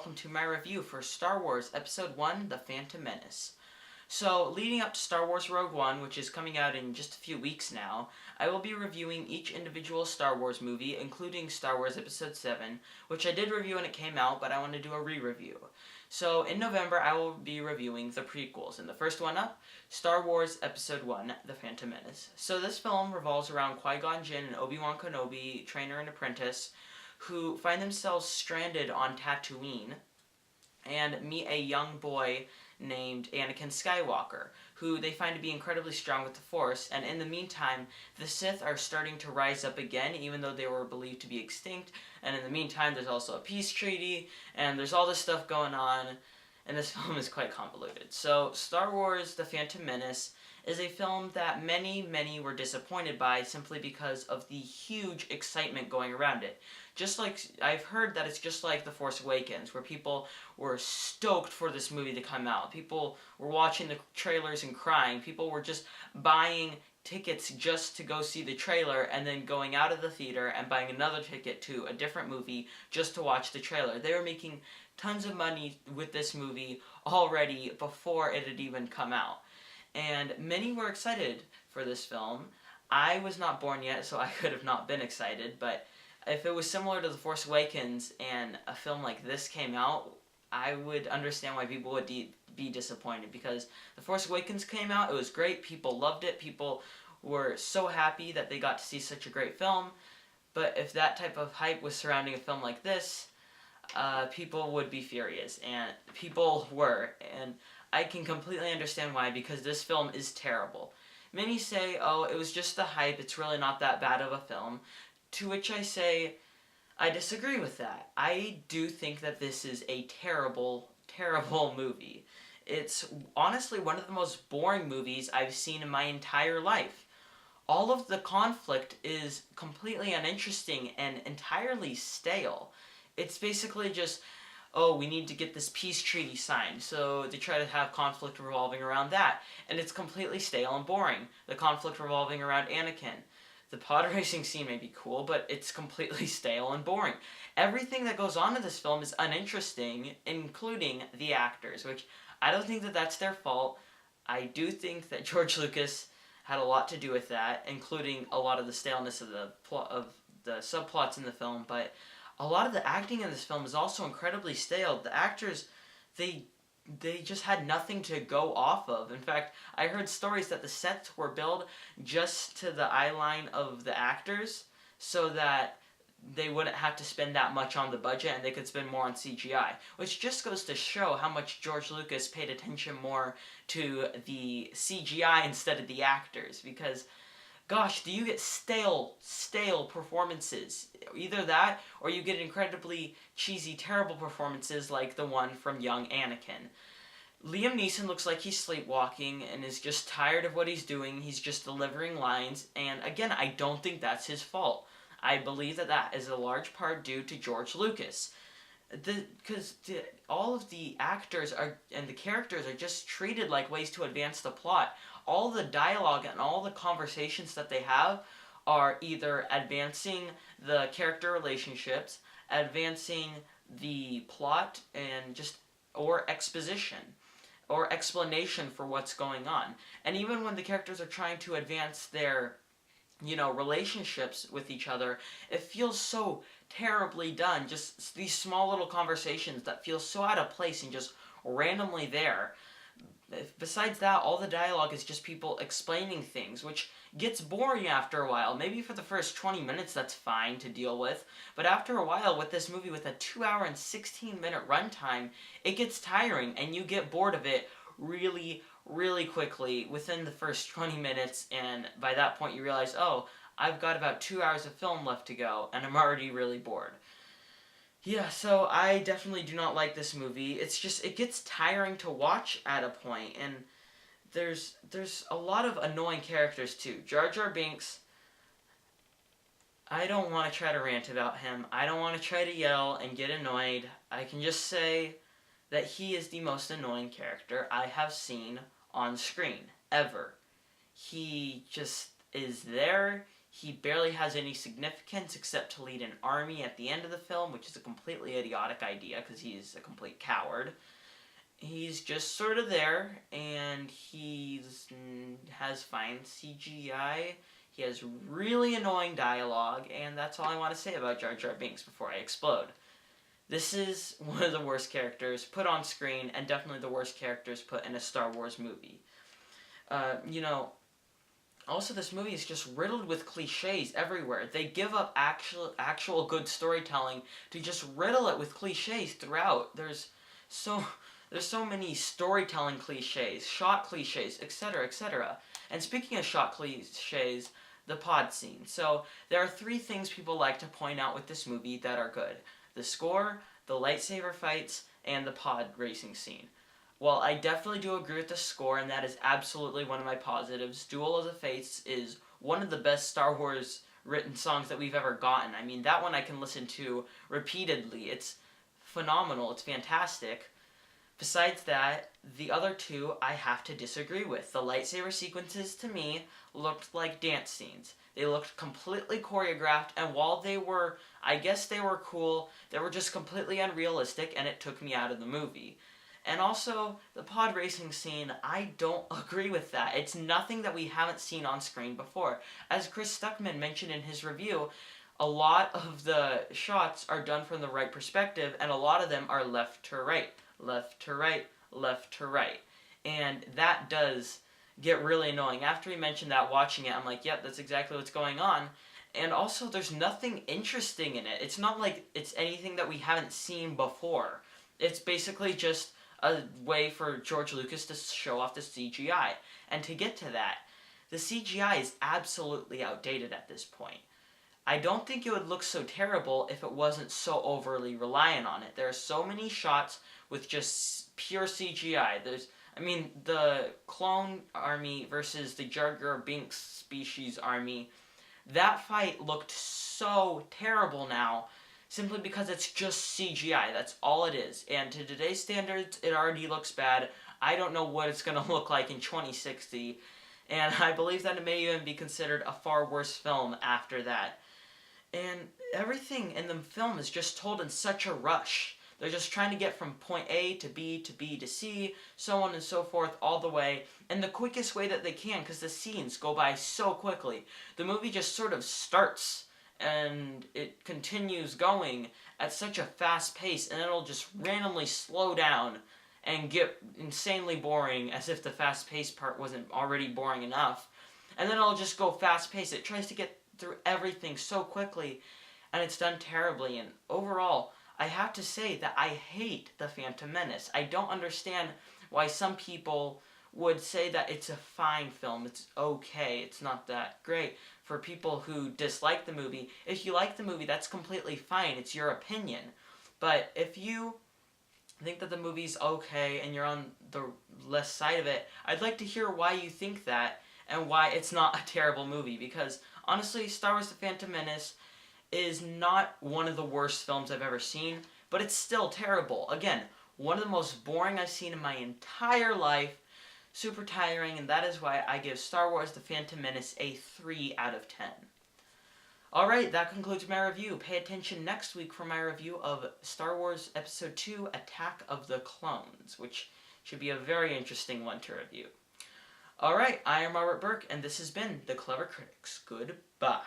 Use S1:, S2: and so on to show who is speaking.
S1: welcome to my review for Star Wars Episode 1, The Phantom Menace. So, leading up to Star Wars Rogue One, which is coming out in just a few weeks now, I will be reviewing each individual Star Wars movie, including Star Wars Episode 7, which I did review when it came out, but I want to do a re-review. So, in November, I will be reviewing the prequels, and the first one up, Star Wars Episode 1, The Phantom Menace. So this film revolves around Qui-Gon Jinn and Obi-Wan Kenobi, trainer and apprentice, who find themselves stranded on Tatooine and meet a young boy named Anakin Skywalker, who they find to be incredibly strong with the Force, and in the meantime, the Sith are starting to rise up again, even though they were believed to be extinct, and in the meantime, there's also a peace treaty, and there's all this stuff going on, and this film is quite convoluted. So, Star Wars The Phantom Menace is a film that many were disappointed by simply because of the huge excitement going around it. Just like, I've heard that it's just like The Force Awakens, where people were stoked for this movie to come out. People were watching the trailers and crying. People were just buying tickets just to go see the trailer and then going out of the theater and buying another ticket to a different movie just to watch the trailer. They were making tons of money with this movie already before it had even come out. And many were excited for this film. I was not born yet, so I could have not been excited, but if it was similar to The Force Awakens and a film like this came out, I would understand why people would be disappointed, because The Force Awakens came out, it was great, people loved it, people were so happy that they got to see such a great film, but if that type of hype was surrounding a film like this, people would be furious, and people were, and I can completely understand why, because this film is terrible. Many say, oh, it was just the hype, it's really not that bad of a film, to which I say, I disagree with that. I do think that this is a terrible movie. It's honestly one of the most boring movies I've seen in my entire life. All of the conflict is completely uninteresting and entirely stale. It's basically just, oh, we need to get this peace treaty signed, so they try to have conflict revolving around that, and it's completely stale and boring. The conflict revolving around Anakin. The pod racing scene may be cool, but it's completely stale and boring. Everything that goes on in this film is uninteresting, including the actors, which I don't think that that's their fault. I do think that George Lucas had a lot to do with that, including a lot of the staleness of the subplots in the film, but a lot of the acting in this film is also incredibly stale. The actors, they just had nothing to go off of. In fact, I heard stories that the sets were built just to the eye line of the actors so that they wouldn't have to spend that much on the budget and they could spend more on CGI, which just goes to show how much George Lucas paid attention more to the CGI instead of the actors, because gosh, do you get stale performances. Either that, or you get incredibly cheesy, terrible performances like the one from young Anakin. Liam Neeson looks like he's sleepwalking and is just tired of what he's doing. He's just delivering lines, and again, I don't think that's his fault. I believe that is a large part due to George Lucas. Because all of the actors and the characters are just treated like ways to advance the plot. All the dialogue and all the conversations that they have are either advancing the character relationships, advancing the plot, and or exposition or explanation for what's going on. And even when the characters are trying to advance their relationships with each other, it feels so terribly done. Just these small little conversations that feel so out of place and just randomly there. Besides that, all the dialogue is just people explaining things, which gets boring after a while. Maybe for the first 20 minutes that's fine to deal with, but after a while with this movie with a 2 hour and 16 minute runtime, it gets tiring and you get bored of it really quickly within the first 20 minutes, and by that point you realize, oh, I've got about 2 hours of film left to go and I'm already really bored. Yeah, so I definitely do not like this movie. It gets tiring to watch at a point, and there's a lot of annoying characters too. Jar Jar Binks, I don't want to try to rant about him. I don't want to try to yell and get annoyed. I can just say that he is the most annoying character I have seen on screen, ever. He just is there. He barely has any significance except to lead an army at the end of the film, which is a completely idiotic idea because he's a complete coward. He's just sort of there, and has fine CGI. He has really annoying dialogue, and that's all I want to say about Jar Jar Binks before I explode. This is one of the worst characters put on screen, and definitely the worst characters put in a Star Wars movie. Also, this movie is just riddled with cliches everywhere. They give up actual good storytelling to just riddle it with cliches throughout. So there's so many storytelling cliches, shot cliches, etc., etc. And speaking of shot cliches, the pod scene. So there are three things people like to point out with this movie that are good: the score, the lightsaber fights, and the pod racing scene. Well, I definitely do agree with the score, and that is absolutely one of my positives. Duel of the Fates is one of the best Star Wars written songs that we've ever gotten. I mean, that one I can listen to repeatedly. It's phenomenal. It's fantastic. Besides that, the other two I have to disagree with. The lightsaber sequences, to me, looked like dance scenes. They looked completely choreographed, and while I guess they were cool, they were just completely unrealistic, and it took me out of the movie. And also, the pod racing scene, I don't agree with that. It's nothing that we haven't seen on screen before. As Chris Stuckman mentioned in his review, a lot of the shots are done from the right perspective, and a lot of them are left to right, left to right, left to right. And that does get really annoying. After he mentioned that, watching it, I'm like, yep, that's exactly what's going on. And also, there's nothing interesting in it. It's not like it's anything that we haven't seen before. It's basically just a way for George Lucas to show off the CGI. And to get to that, the CGI is absolutely outdated at this point. I don't think it would look so terrible if it wasn't so overly reliant on it. There are so many shots with just pure CGI. The clone army versus the Jar Jar Binks species army, that fight looked so terrible now, simply because it's just CGI. That's all it is. And to today's standards, it already looks bad. I don't know what it's going to look like in 2060. And I believe that it may even be considered a far worse film after that. And everything in the film is just told in such a rush. They're just trying to get from point A to B to B to C, so on and so forth, all the way, in the quickest way that they can, because the scenes go by so quickly. The movie just sort of starts, and it continues going at such a fast pace, and it'll just randomly slow down and get insanely boring, as if the fast-paced part wasn't already boring enough. And then it'll just go fast-paced. It tries to get through everything so quickly, and it's done terribly. And overall, I have to say that I hate The Phantom Menace. I don't understand why some people would say that it's a fine film, it's okay, it's not that great. For people who dislike the movie, if you like the movie, that's completely fine, it's your opinion. But if you think that the movie's okay and you're on the less side of it, I'd like to hear why you think that and why it's not a terrible movie, because honestly, Star Wars The Phantom Menace is not one of the worst films I've ever seen, but it's still terrible. Again, one of the most boring I've seen in my entire life, super tiring, and that is why I give Star Wars The Phantom Menace a 3 out of 10. Alright, that concludes my review. Pay attention next week for my review of Star Wars Episode 2, Attack of the Clones, which should be a very interesting one to review. Alright, I am Robert Burke, and this has been The Clever Critics. Goodbye.